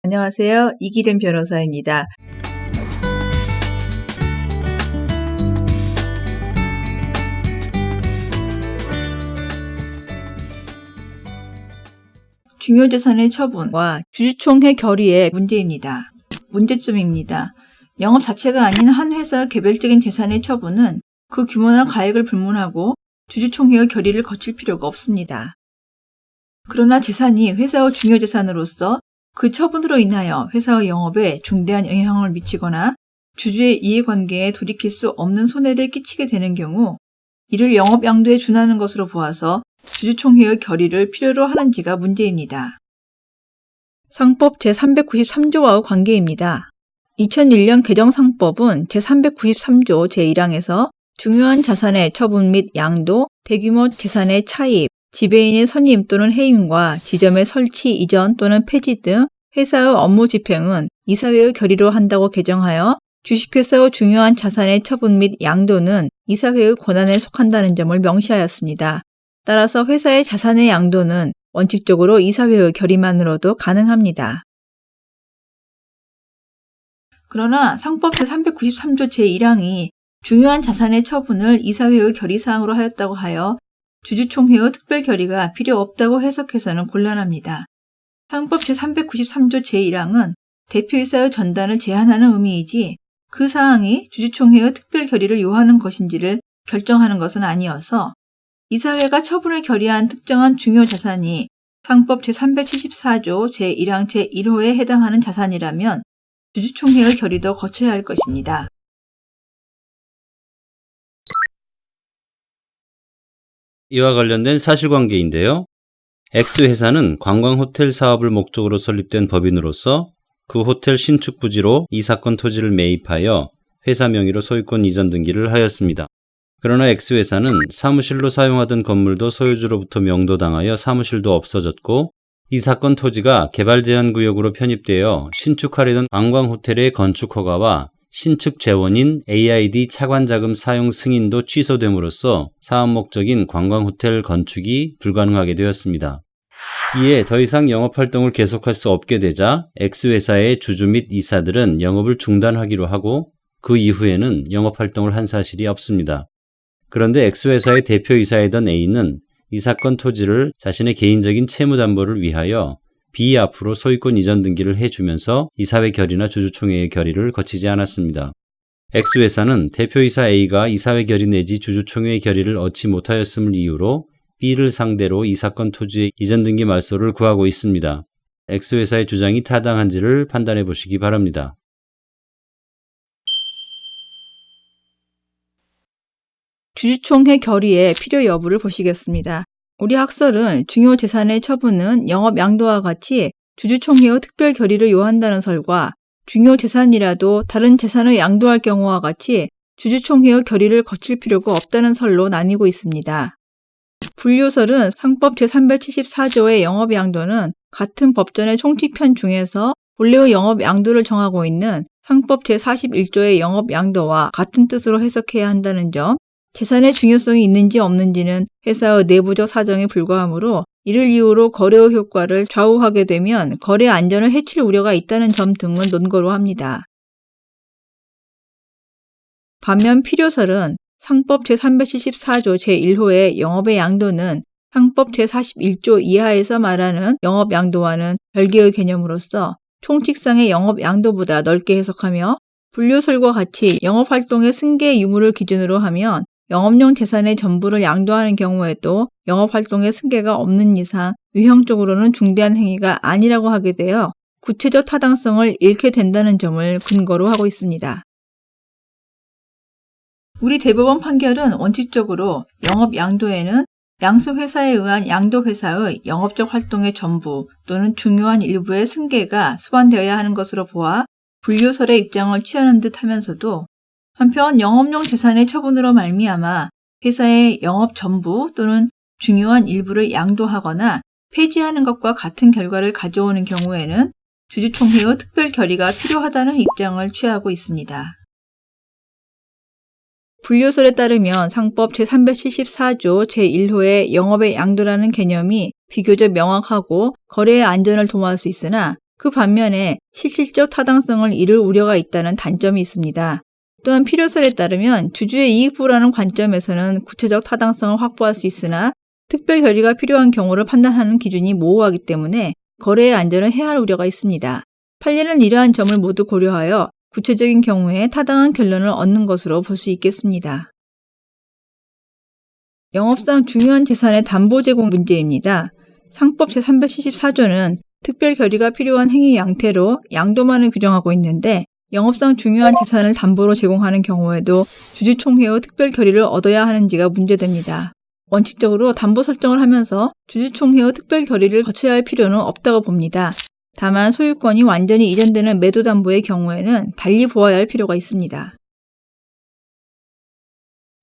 안녕하세요. 이기림 변호사입니다. 중요재산의 처분과 주주총회 결의의 문제점입니다. 영업 자체가 아닌 한 회사의 개별적인 재산의 처분은 그 규모나 가액을 불문하고 주주총회의 결의를 거칠 필요가 없습니다. 그러나 재산이 회사의 중요재산으로서 그 처분으로 인하여 회사의 영업에 중대한 영향을 미치거나 주주의 이해관계에 돌이킬 수 없는 손해를 끼치게 되는 경우 이를 영업양도에 준하는 것으로 보아서 주주총회의 결의를 필요로 하는지가 문제입니다. 상법 제393조와의 관계입니다. 2001년 개정 상법은 제393조 제1항에서 중요한 자산의 처분 및 양도, 대규모 재산의 차입, 지배인의 선임 또는 해임과 지점의 설치 이전 또는 폐지 등 회사의 업무 집행은 이사회의 결의로 한다고 개정하여 주식회사의 중요한 자산의 처분 및 양도는 이사회의 권한에 속한다는 점을 명시하였습니다. 따라서 회사의 자산의 양도는 원칙적으로 이사회의 결의만으로도 가능합니다. 그러나 상법 제393조 제1항이 중요한 자산의 처분을 이사회의 결의사항으로 하였다고 하여 주주총회의 특별 결의가 필요 없다고 해석해서는 곤란합니다. 상법 제393조 제1항은 대표이사의 전단을 제한하는 의미이지 그 사항이 주주총회의 특별 결의를 요하는 것인지를 결정하는 것은 아니어서 이사회가 처분을 결의한 특정한 중요 자산이 상법 제374조 제1항 제1호에 해당하는 자산이라면 주주총회의 결의도 거쳐야 할 것입니다. 이와 관련된 사실관계인데요. X회사는 관광호텔 사업을 목적으로 설립된 법인으로서 그 호텔 신축 부지로 이 사건 토지를 매입하여 회사 명의로 소유권 이전 등기를 하였습니다. 그러나 X회사는 사무실로 사용하던 건물도 소유주로부터 명도당하여 사무실도 없어졌고 이 사건 토지가 개발제한구역으로 편입되어 신축하려던 관광호텔의 건축 허가와 신축 재원인 AID 차관자금 사용 승인도 취소됨으로써 사업 목적인 관광호텔 건축이 불가능하게 되었습니다. 이에 더 이상 영업활동을 계속할 수 없게 되자 X회사의 주주 및 이사들은 영업을 중단하기로 하고 그 이후에는 영업활동을 한 사실이 없습니다. 그런데 X회사의 대표이사이던 A는 이 사건 토지를 자신의 개인적인 채무담보를 위하여 B 앞으로 소유권 이전 등기를 해주면서 이사회 결의나 주주총회의 결의를 거치지 않았습니다. X회사는 대표이사 A가 이사회 결의 내지 주주총회의 결의를 얻지 못하였음을 이유로 B를 상대로 이 사건 토지의 이전 등기 말소를 구하고 있습니다. X회사의 주장이 타당한지를 판단해 보시기 바랍니다. 주주총회 결의의 필요 여부를 보시겠습니다. 우리 학설은 중요 재산의 처분은 영업 양도와 같이 주주총회의 특별 결의를 요한다는 설과 중요 재산이라도 다른 재산을 양도할 경우와 같이 주주총회의 결의를 거칠 필요가 없다는 설로 나뉘고 있습니다. 분류설은 상법 제374조의 영업 양도는 같은 법전의 총칙편 중에서 본래의 영업 양도를 정하고 있는 상법 제41조의 영업 양도와 같은 뜻으로 해석해야 한다는 점, 재산의 중요성이 있는지 없는지는 회사의 내부적 사정에 불과하므로 이를 이유로 거래의 효과를 좌우하게 되면 거래 안전을 해칠 우려가 있다는 점 등은 논거로 합니다. 반면 필요설은 상법 제374조 제1호의 영업의 양도는 상법 제41조 이하에서 말하는 영업 양도와는 별개의 개념으로서 총칙상의 영업 양도보다 넓게 해석하며 분류설과 같이 영업활동의 승계 유무를 기준으로 하면 영업용 재산의 전부를 양도하는 경우에도 영업활동의 승계가 없는 이상 유형적으로는 중대한 행위가 아니라고 하게 되어 구체적 타당성을 잃게 된다는 점을 근거로 하고 있습니다. 우리 대법원 판결은 원칙적으로 영업 양도에는 양수회사에 의한 양도회사의 영업적 활동의 전부 또는 중요한 일부의 승계가 수반되어야 하는 것으로 보아 분류설의 입장을 취하는 듯 하면서도 한편 영업용 재산의 처분으로 말미암아 회사의 영업 전부 또는 중요한 일부를 양도하거나 폐지하는 것과 같은 결과를 가져오는 경우에는 주주총회의 특별 결의가 필요하다는 입장을 취하고 있습니다. 분류설에 따르면 상법 제374조 제1호의 영업의 양도라는 개념이 비교적 명확하고 거래의 안전을 도모할 수 있으나 그 반면에 실질적 타당성을 잃을 우려가 있다는 단점이 있습니다. 또한 필요설에 따르면 주주의 이익보라는 관점에서는 구체적 타당성을 확보할 수 있으나 특별 결의가 필요한 경우를 판단하는 기준이 모호하기 때문에 거래의 안전을 해할 우려가 있습니다. 판례는 이러한 점을 모두 고려하여 구체적인 경우에 타당한 결론을 얻는 것으로 볼 수 있겠습니다. 영업상 중요한 재산의 담보 제공 문제입니다. 상법 제374조는 특별 결의가 필요한 행위 양태로 양도만을 규정하고 있는데 영업상 중요한 재산을 담보로 제공하는 경우에도 주주총회의 특별 결의를 얻어야 하는지가 문제됩니다. 원칙적으로 담보 설정을 하면서 주주총회의 특별 결의를 거쳐야 할 필요는 없다고 봅니다. 다만 소유권이 완전히 이전되는 매도담보의 경우에는 달리 보아야 할 필요가 있습니다.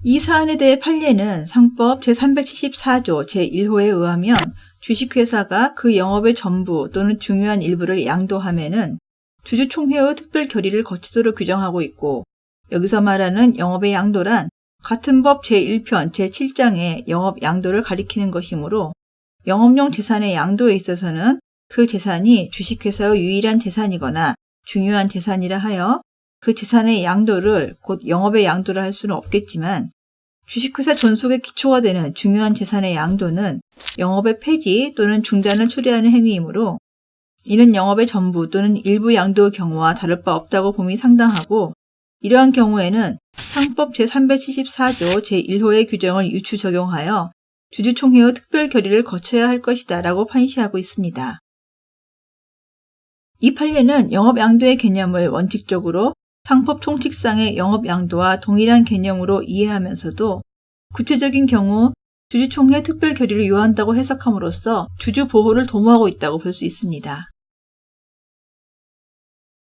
이 사안에 대해 판례는 상법 제374조 제1호에 의하면 주식회사가 그 영업의 전부 또는 중요한 일부를 양도하면은 주주총회의 특별 결의를 거치도록 규정하고 있고, 여기서 말하는 영업의 양도란 같은 법 제1편 제7장의 영업 양도를 가리키는 것이므로 영업용 재산의 양도에 있어서는 그 재산이 주식회사의 유일한 재산이거나 중요한 재산이라 하여 그 재산의 양도를 곧 영업의 양도라 할 수는 없겠지만 주식회사 존속의 기초가 되는 중요한 재산의 양도는 영업의 폐지 또는 중단을 초래하는 행위이므로 이는 영업의 전부 또는 일부 양도의 경우와 다를 바 없다고 봄이 상당하고, 이러한 경우에는 상법 제374조 제1호의 규정을 유추 적용하여 주주총회의 특별 결의를 거쳐야 할 것이다 라고 판시하고 있습니다. 이 판례는 영업양도의 개념을 원칙적으로 상법 총칙상의 영업양도와 동일한 개념으로 이해하면서도 구체적인 경우 주주총회 특별 결의를 요한다고 해석함으로써 주주 보호를 도모하고 있다고 볼 수 있습니다.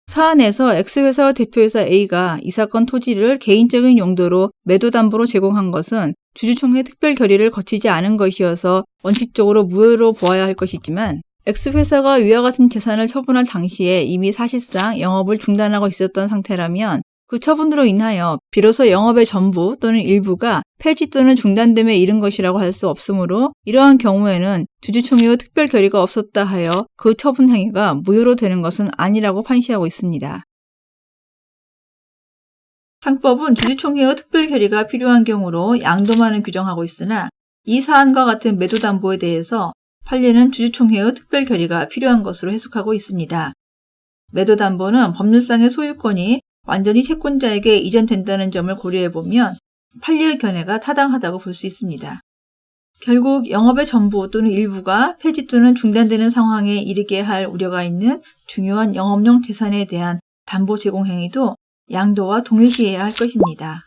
사안에서 X회사와 대표회사 A가 이 사건 토지를 개인적인 용도로 매도담보로 제공한 것은 주주총회 특별 결의를 거치지 않은 것이어서 원칙적으로 무효로 보아야 할 것이지만 X회사가 위와 같은 재산을 처분할 당시에 이미 사실상 영업을 중단하고 있었던 상태라면 그 처분으로 인하여 비로소 영업의 전부 또는 일부가 폐지 또는 중단됨에 이른 것이라고 할 수 없으므로 이러한 경우에는 주주총회의 특별 결의가 없었다 하여 그 처분 행위가 무효로 되는 것은 아니라고 판시하고 있습니다. 상법은 주주총회의 특별 결의가 필요한 경우로 양도만을 규정하고 있으나 이 사안과 같은 매도담보에 대해서 판례는 주주총회의 특별 결의가 필요한 것으로 해석하고 있습니다. 매도담보는 법률상의 소유권이 완전히 채권자에게 이전된다는 점을 고려해보면 판례의 견해가 타당하다고 볼 수 있습니다. 결국 영업의 전부 또는 일부가 폐지 또는 중단되는 상황에 이르게 할 우려가 있는 중요한 영업용 재산에 대한 담보 제공 행위도 양도와 동일시해야 할 것입니다.